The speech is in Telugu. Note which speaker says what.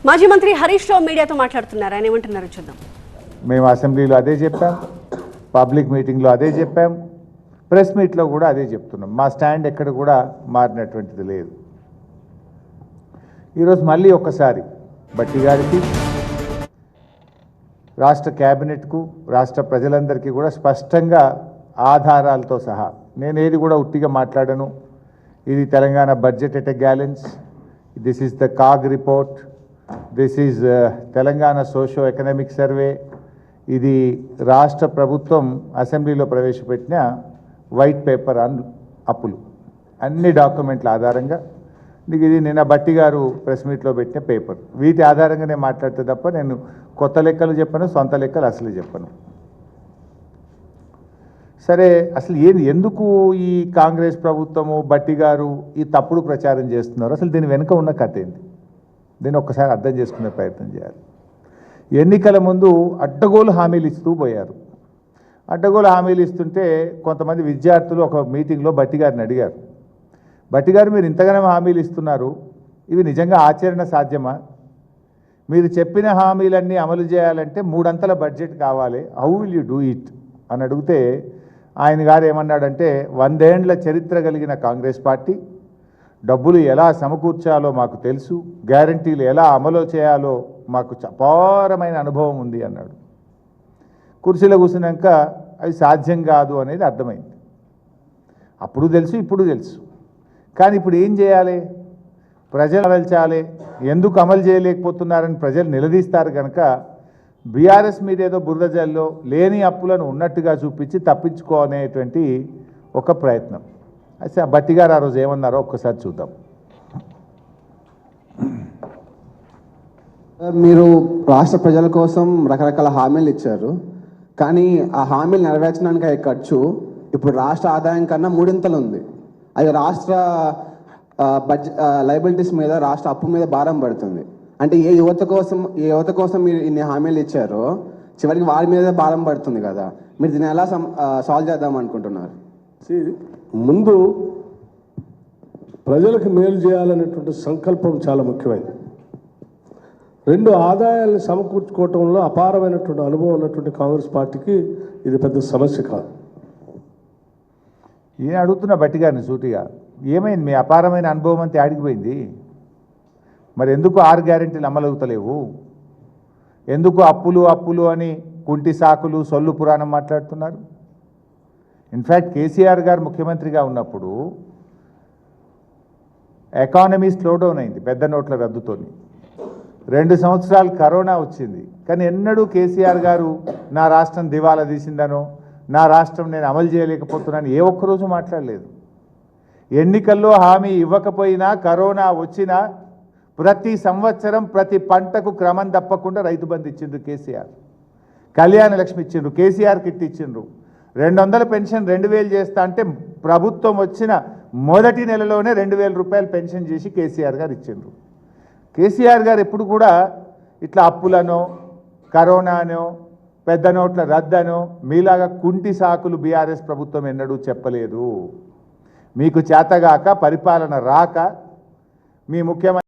Speaker 1: మాజీ మంత్రి హరీష్ రావు మీడియాతో మాట్లాడుతున్నారు. ఆయన ఏమంటున్నారో చూద్దాం.
Speaker 2: మేము అసెంబ్లీలో అదే చెప్పాం, పబ్లిక్ మీటింగ్లో అదే చెప్పాం, ప్రెస్ మీట్లో కూడా అదే చెప్తున్నాం. మా స్టాండ్ ఎక్కడ కూడా మారినటువంటిది లేదు. ఈరోజు మళ్ళీ ఒక్కసారి బట్టి గారికి, రాష్ట్ర క్యాబినెట్కు, రాష్ట్ర ప్రజలందరికీ కూడా స్పష్టంగా ఆధారాలతో సహా, నేను ఏది కూడా ఉట్టిగా మాట్లాడను. ఇది Telangana budget at a gallons, this is the CAG report, this is Telangana socio economic survey, ఇది రాష్ట్ర ప్రభుత్వం అసెంబ్లీలో ప్రవేశపెట్టిన వైట్ పేపర్ ఆన్ అప్పులు, అన్ని డాక్యుమెంట్ల ఆధారంగా ఇది నిన్న బట్టి గారు ప్రెస్ మీట్లో పెట్టిన పేపర్. వీటి ఆధారంగా నేను మాట్లాడితే తప్ప నేను కొత్త లెక్కలు చెప్పను, సొంత లెక్కలు అసలు చెప్పను. సరే, అసలు ఎందుకు ఈ కాంగ్రెస్ ప్రభుత్వము, బట్టి గారు ఈ తప్పుడు ప్రచారం చేస్తున్నారు? అసలు దీని వెనుక ఉన్న కథ ఏంటి? దీన్ని ఒక్కసారి అర్థం చేసుకునే ప్రయత్నం చేయాలి. ఎన్నికల ముందు అడ్డగోలు హామీలు ఇస్తూ పోయారు. అడ్డగోలు హామీలు ఇస్తుంటే కొంతమంది విద్యార్థులు ఒక మీటింగ్లో బట్టి గారిని అడిగారు, బట్టి గారు మీరు ఇంతగానో హామీలు ఇస్తున్నారు, ఇవి నిజంగా ఆచరణ సాధ్యమా? మీరు చెప్పిన హామీలన్నీ అమలు చేయాలంటే 3 అంతల బడ్జెట్ కావాలి, how will you do it అని అడిగితే ఆయన గారు ఏమన్నాడంటే, 100 ఏండ్ల చరిత్ర కలిగిన కాంగ్రెస్ పార్టీ, డబ్బులు ఎలా సమకూర్చాలో మాకు తెలుసు, గ్యారంటీలు ఎలా అమలు చేయాలో మాకు అపారమైన అనుభవం ఉంది అన్నాడు. కుర్చీలో కూర్చున్నాక అది సాధ్యం కాదు అనేది అర్థమైంది. అప్పుడు తెలుసు, ఇప్పుడు తెలుసు. కానీ ఇప్పుడు ఏం చేయాలి? ప్రజలు అమల్చాలి. ఎందుకు అమలు చేయలేకపోతున్నారని ప్రజలు నిలదీస్తారు కనుక బీఆర్ఎస్ మీద ఏదో బురద జల్లో లేని అప్పులను ఉన్నట్టుగా చూపించి తప్పించుకోనేటువంటి ఒక ప్రయత్నం. అయితే ఆ బట్టి గారు ఆ రోజు ఏమన్నారో ఒక్కసారి చూద్దాం.
Speaker 3: మీరు రాష్ట్ర ప్రజల కోసం రకరకాల హామీలు ఇచ్చారు, కానీ ఆ హామీలు నెరవేర్చడానికి అయ్యే ఖర్చు ఇప్పుడు రాష్ట్ర ఆదాయం కన్నా 3 ఉంది. అది రాష్ట్ర లయబిలిటీస్ మీద, రాష్ట్ర అప్పు మీద భారం పడుతుంది. అంటే ఏ యువత కోసం మీరు ఇన్ని హామీలు ఇచ్చారో చివరికి వారి మీద భారం పడుతుంది కదా. మీరు దీన్ని ఎలా సాల్వ్ చేద్దాం అనుకుంటున్నారు?
Speaker 4: ముందు ప్రజలకు మేలు చేయాలనేటువంటి సంకల్పం చాలా ముఖ్యమైనది. 2 ఆదాయాలను సమకూర్చుకోవటంలో అపారమైనటువంటి అనుభవం ఉన్నటువంటి కాంగ్రెస్ పార్టీకి ఇది పెద్ద సమస్య కాదు.
Speaker 2: ఈయన అడుగుతున్న బట్టి గారిని సూటిగా, ఏమైంది మీ అపారమైన అనుభవం అంతా ఆడికిపోయింది? మరి ఎందుకు 6 గ్యారెంటీలు అమలవుతలేవు? ఎందుకు అప్పులు అని కుంటి సాకులు, సొల్లు పురాణం మాట్లాడుతున్నారు? ఇన్ఫ్యాక్ట్ కేసీఆర్ గారు ముఖ్యమంత్రిగా ఉన్నప్పుడు ఎకానమీ స్లోడౌన్ అయింది పెద్ద నోట్ల రద్దుతోని. 2 సంవత్సరాలు కరోనా వచ్చింది, కానీ ఎన్నడూ కేసీఆర్ గారు నా రాష్ట్రం దివాలా తీసిందనో, నా రాష్ట్రం నేను అమలు చేయలేకపోతున్నాను ఏ ఒక్కరోజు మాట్లాడలేదు. ఎన్నికల్లో హామీ ఇవ్వకపోయినా, కరోనా వచ్చినా ప్రతి సంవత్సరం ప్రతి పంటకు క్రమం తప్పకుండా రైతు బంధు ఇచ్చిండ్రు కేసీఆర్, కళ్యాణ లక్ష్మి ఇచ్చిండ్రు, కేసీఆర్ కిట్ ఇచ్చిండ్రు, 200 పెన్షన్ 2000 చేస్తా అంటే ప్రభుత్వం వచ్చిన మొదటి నెలలోనే 2000 రూపాయలు పెన్షన్ చేసి కేసీఆర్ గారు ఇచ్చిండ్రు. కేసీఆర్ గారు ఎప్పుడు కూడా ఇట్లా అప్పులనో, కరోనానో, పెద్ద నోట్ల రద్దనో మీలాగా కుంటి సాకులు బీఆర్ఎస్ ప్రభుత్వం ఎన్నడూ చెప్పలేదు. మీకు చేతగాక, పరిపాలన రాక మీ ముఖ్యమంత్రి